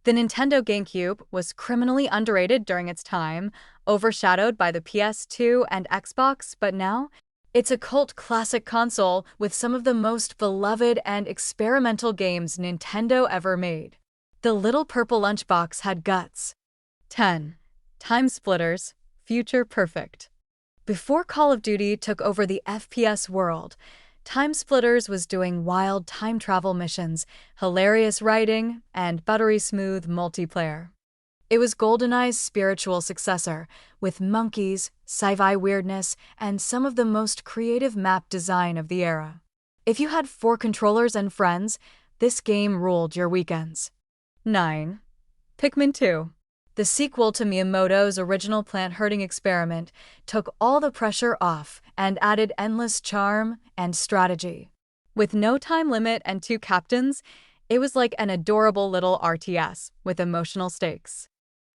The Nintendo Gamecube was criminally underrated during its time, overshadowed by the PS2 and Xbox, but now it's a cult classic console with some of the most beloved and experimental games Nintendo ever made. The little purple lunchbox had guts. 10. Time Splitters, Future Perfect. Before Call of Duty took over the FPS world, Time Splitters was doing wild time travel missions, hilarious writing, and buttery smooth multiplayer. It was GoldenEye's spiritual successor, with monkeys, sci-fi weirdness, and some of the most creative map design of the era. If you had 4 controllers and friends, this game ruled your weekends. 9. Pikmin 2. The sequel to Miyamoto's original plant-herding experiment took all the pressure off and added endless charm and strategy. With no time limit and 2 captains, it was like an adorable little RTS with emotional stakes.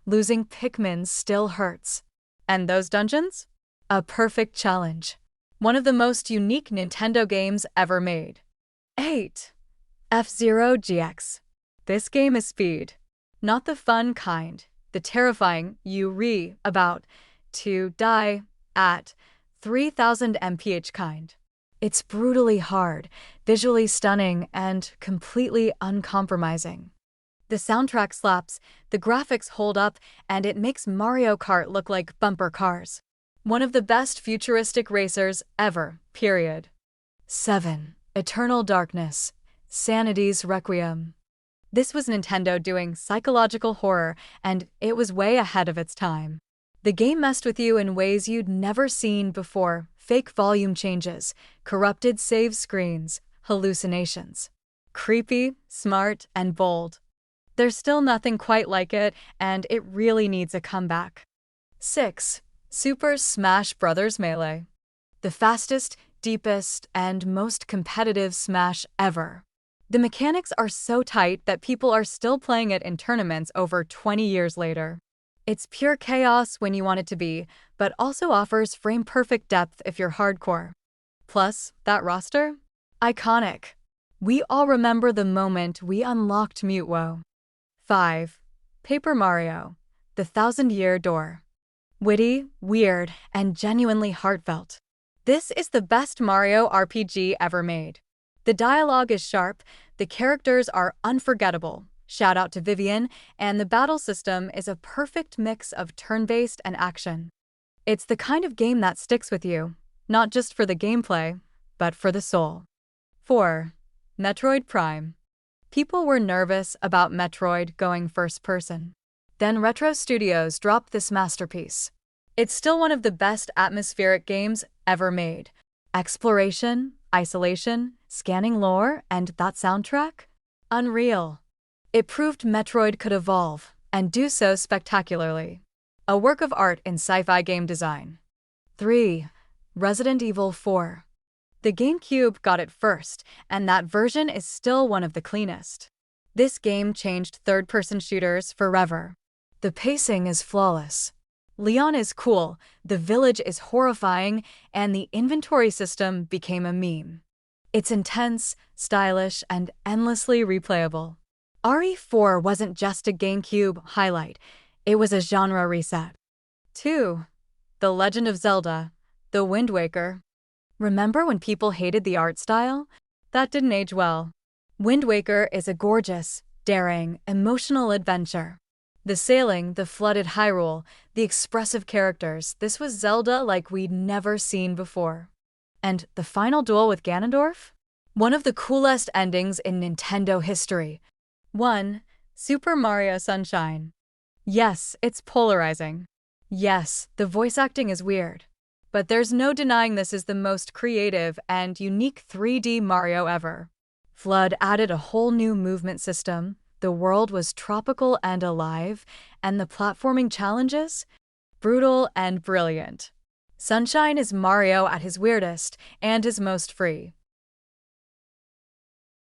Losing Pikmin still hurts. And those dungeons? A perfect challenge. One of the most unique Nintendo games ever made. 8. F-Zero GX. This game is speed. Not the fun kind, the terrifying you read about to die at 3000 mph kind. It's brutally hard, visually stunning, and completely uncompromising. The soundtrack slaps, the graphics hold up, and it makes Mario Kart look like bumper cars. One of the best futuristic racers ever, period. 7. Eternal Darkness, Sanity's Requiem. This was Nintendo doing psychological horror, and it was way ahead of its time. The game messed with you in ways you'd never seen before: fake volume changes, corrupted save screens, hallucinations. Creepy, smart, and bold. There's still nothing quite like it, and it really needs a comeback. 6. Super Smash Bros. Melee. The fastest, deepest, and most competitive Smash ever. The mechanics are so tight that people are still playing it in tournaments over 20 years later. It's pure chaos when you want it to be, but also offers frame-perfect depth if you're hardcore. Plus, that roster? Iconic. We all remember the moment we unlocked Mute-Woe. 5. Paper Mario, The Thousand-Year Door. Witty, weird, and genuinely heartfelt. This is the best Mario RPG ever made. The dialogue is sharp, the characters are unforgettable, shout out to Vivian, and the battle system is a perfect mix of turn-based and action. It's the kind of game that sticks with you, not just for the gameplay, but for the soul. 4. Metroid Prime. People were nervous about Metroid going first-person. Then Retro Studios dropped this masterpiece. It's still one of the best atmospheric games ever made. Exploration, isolation, scanning lore, and that soundtrack? Unreal. It proved Metroid could evolve, and do so spectacularly. A work of art in sci-fi game design. 3. Resident Evil 4. The Gamecube got it first, and that version is still one of the cleanest. This game changed third-person shooters forever. The pacing is flawless. Leon is cool, the village is horrifying, and the inventory system became a meme. It's intense, stylish, and endlessly replayable. RE4 wasn't just a GameCube highlight, it was a genre reset. 2. The Legend of Zelda, The Wind Waker. Remember when people hated the art style? That didn't age well. Wind Waker is a gorgeous, daring, emotional adventure. The sailing, the flooded Hyrule, the expressive characters, this was Zelda like we'd never seen before. And the final duel with Ganondorf? One of the coolest endings in Nintendo history. 1. Super Mario Sunshine. Yes, it's polarizing. Yes, the voice acting is weird. But there's no denying this is the most creative and unique 3D Mario ever. Flood added a whole new movement system, the world was tropical and alive, and the platforming challenges? Brutal and brilliant. Sunshine is Mario at his weirdest and his most free.